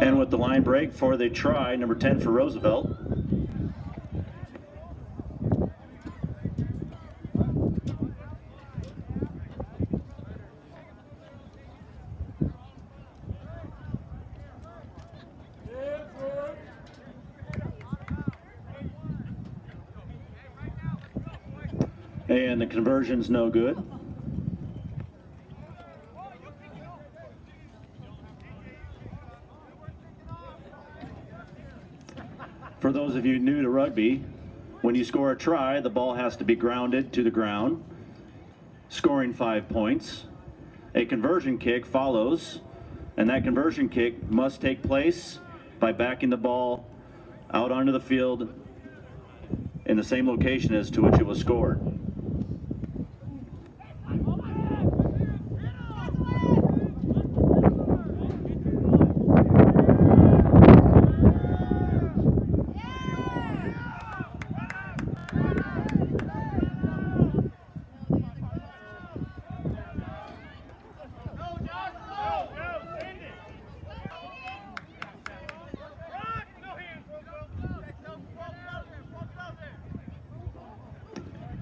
And with the line break for the try, number 10 for Roosevelt. And the conversion's no good. For those of you new to rugby, when you score a try, the ball has to be grounded to the ground, scoring 5 points. A conversion kick follows, and that conversion kick must take place by backing the ball out onto the field in the same location as to which it was scored.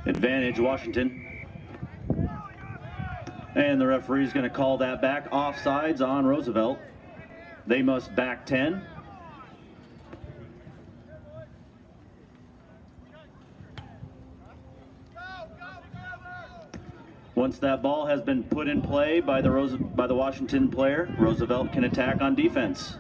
Advantage Washington. And the referee's going to call that back. Offsides on Roosevelt. They must back 10. Once that ball has been put in play by the Washington player, Roosevelt can attack on defense.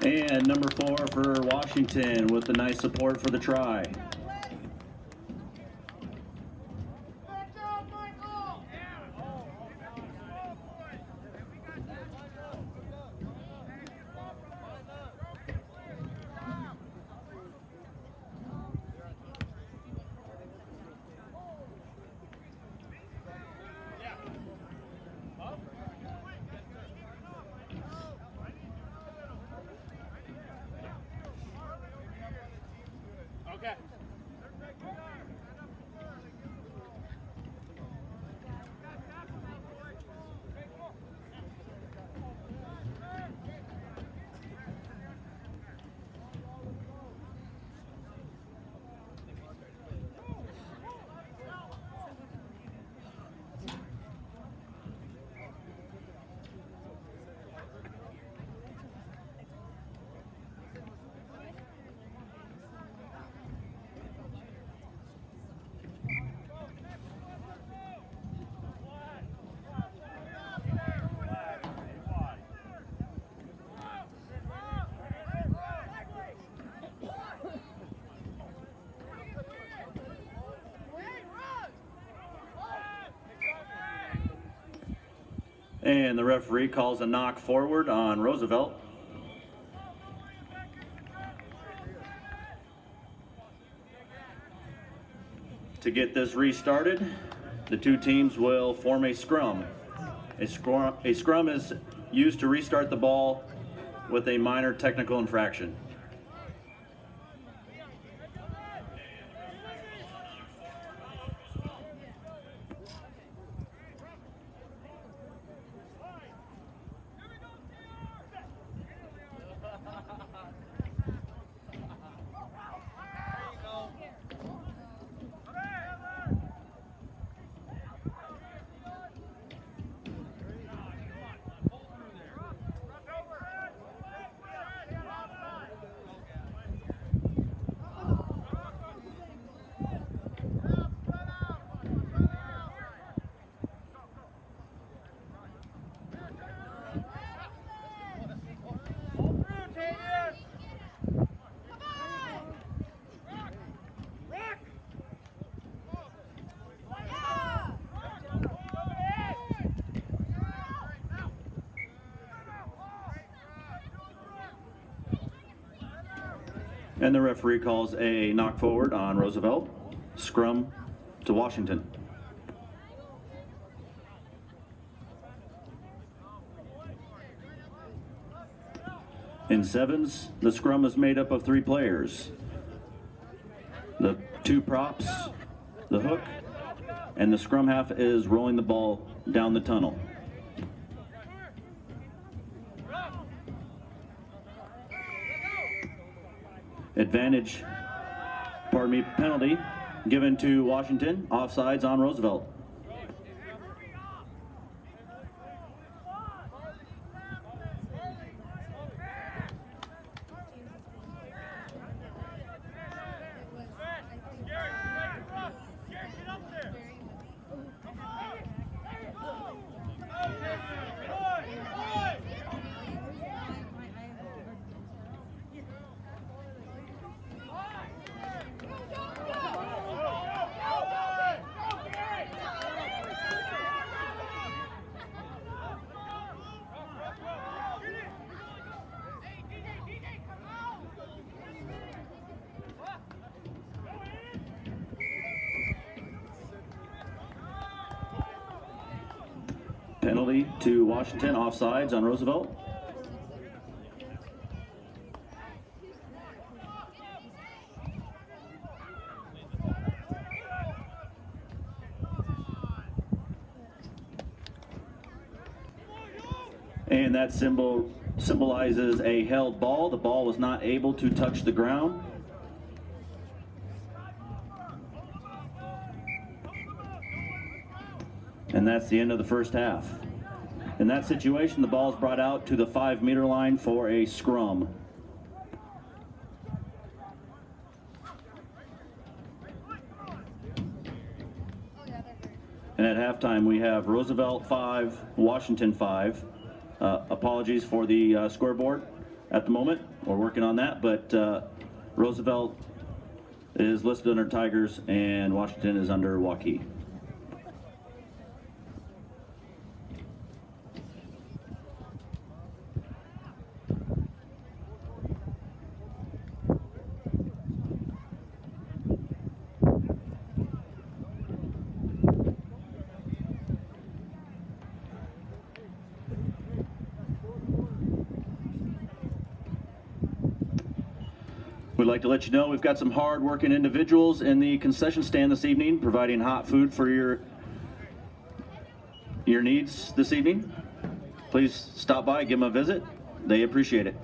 And number 4 for Washington with the nice support for the try. And the referee calls a knock forward on Roosevelt. To get this restarted, the two teams will form a scrum. A scrum is used to restart the ball with a minor technical infraction. And the referee calls a knock forward on Roosevelt. Scrum to Washington. In sevens, the scrum is made up of 3 players. The 2 props, the hook, and the scrum half is rolling the ball down the tunnel. Penalty given to Washington, offsides on Roosevelt. Penalty to Washington, offsides on Roosevelt. And that symbolizes a held ball. The ball was not able to touch the ground. And that's the end of the first half. In that situation, the ball is brought out to the 5-meter line for a scrum. And at halftime, we have Roosevelt 5, Washington 5. Apologies for the scoreboard at the moment. We're working on that, but Roosevelt is listed under Tigers and Washington is under Waukee. We'd like to let you know we've got some hard-working individuals in the concession stand this evening, providing hot food for your needs this evening. Please stop by, give them a visit. They appreciate it.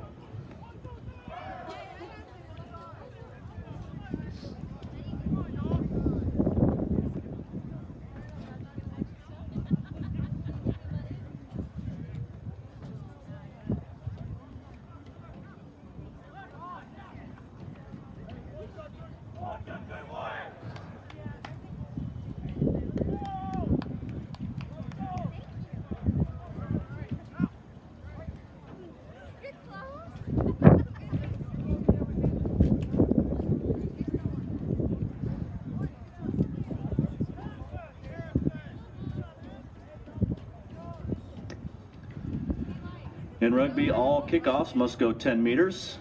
In rugby, all kickoffs must go 10 meters.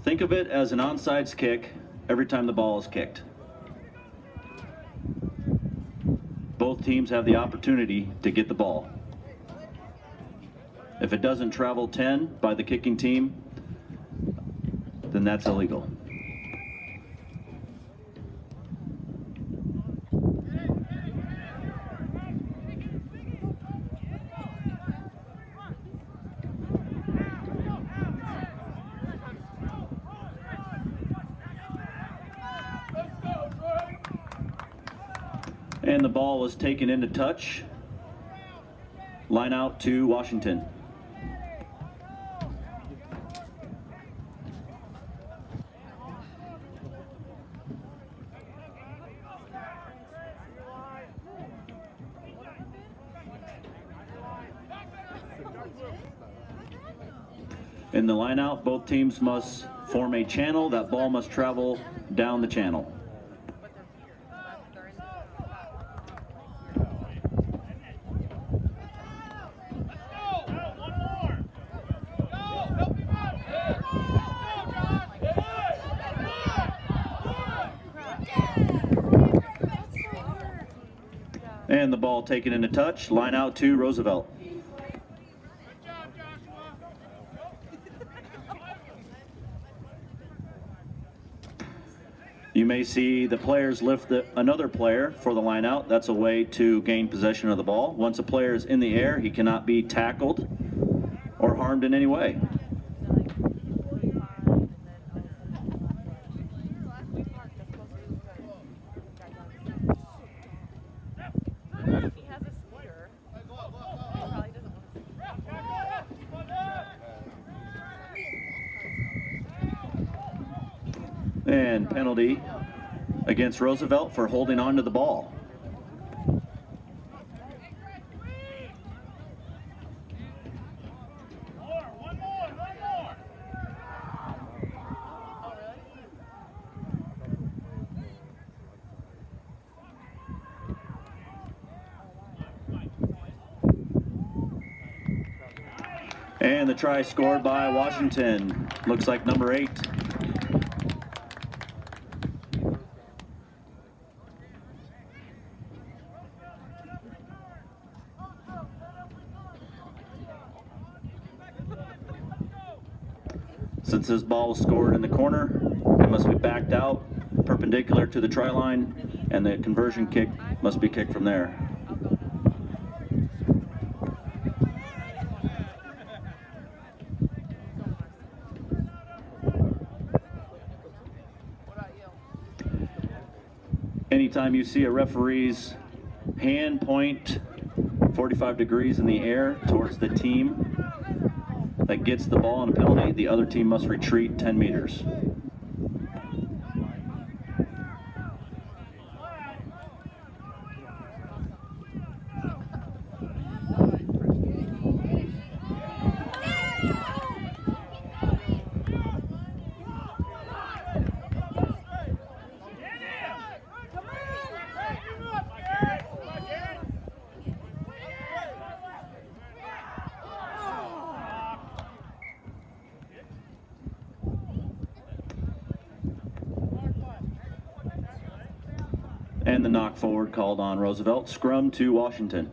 Think of it as an onside kick every time the ball is kicked. Both teams have the opportunity to get the ball. If it doesn't travel 10 by the kicking team, then that's illegal. And the ball was taken into touch. Line out to Washington. In the line out, both teams must form a channel. That ball must travel down the channel. And the ball taken into touch, line out to Roosevelt. You may see the players lift another player for the line out. That's a way to gain possession of the ball. Once a player is in the air, he cannot be tackled or harmed in any way. And penalty against Roosevelt for holding on to the ball. And the try scored by Washington. Looks like number 8. Since this ball was scored in the corner, it must be backed out, perpendicular to the try line, and the conversion kick must be kicked from there. Anytime you see a referee's hand point 45 degrees in the air towards the team that gets the ball on a penalty, the other team must retreat 10 meters. And the knock forward called on Roosevelt. Scrum to Washington.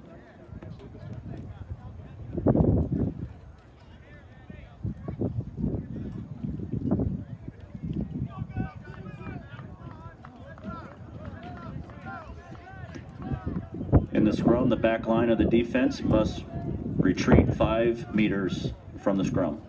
In the scrum, the back line of the defense must retreat 5 meters from the scrum.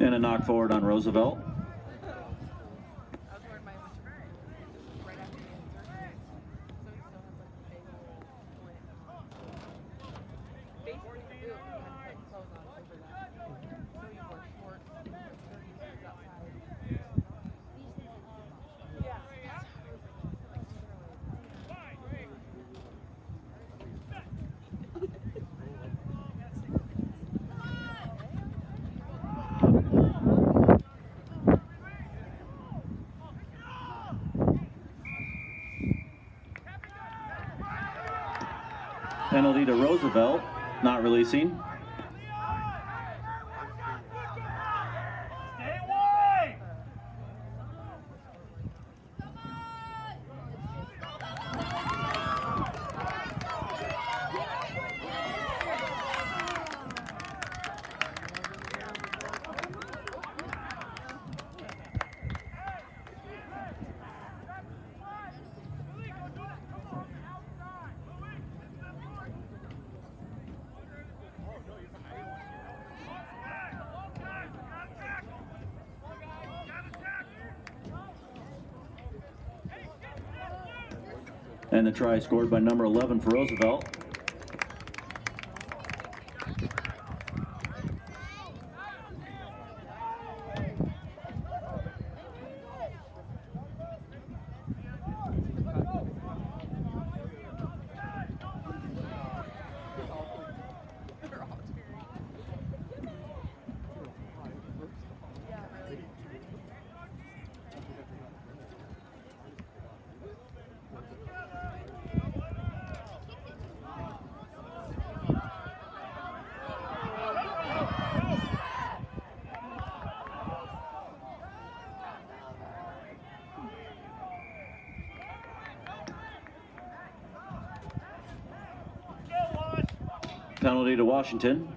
And a knock forward on Roosevelt. Penalty to Roosevelt, not releasing. And the try scored by number 11 for Roosevelt. Penalty to Washington.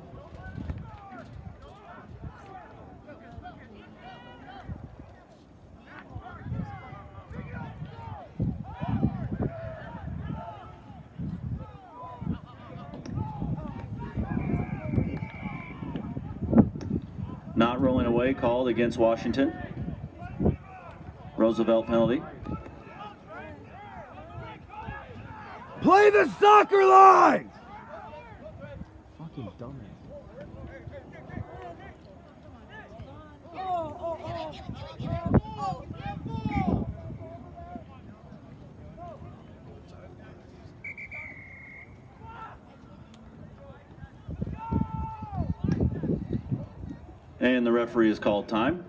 Not rolling away called against Washington. Roosevelt penalty. Play the soccer line! Fucking dumbass. And the referee has called time.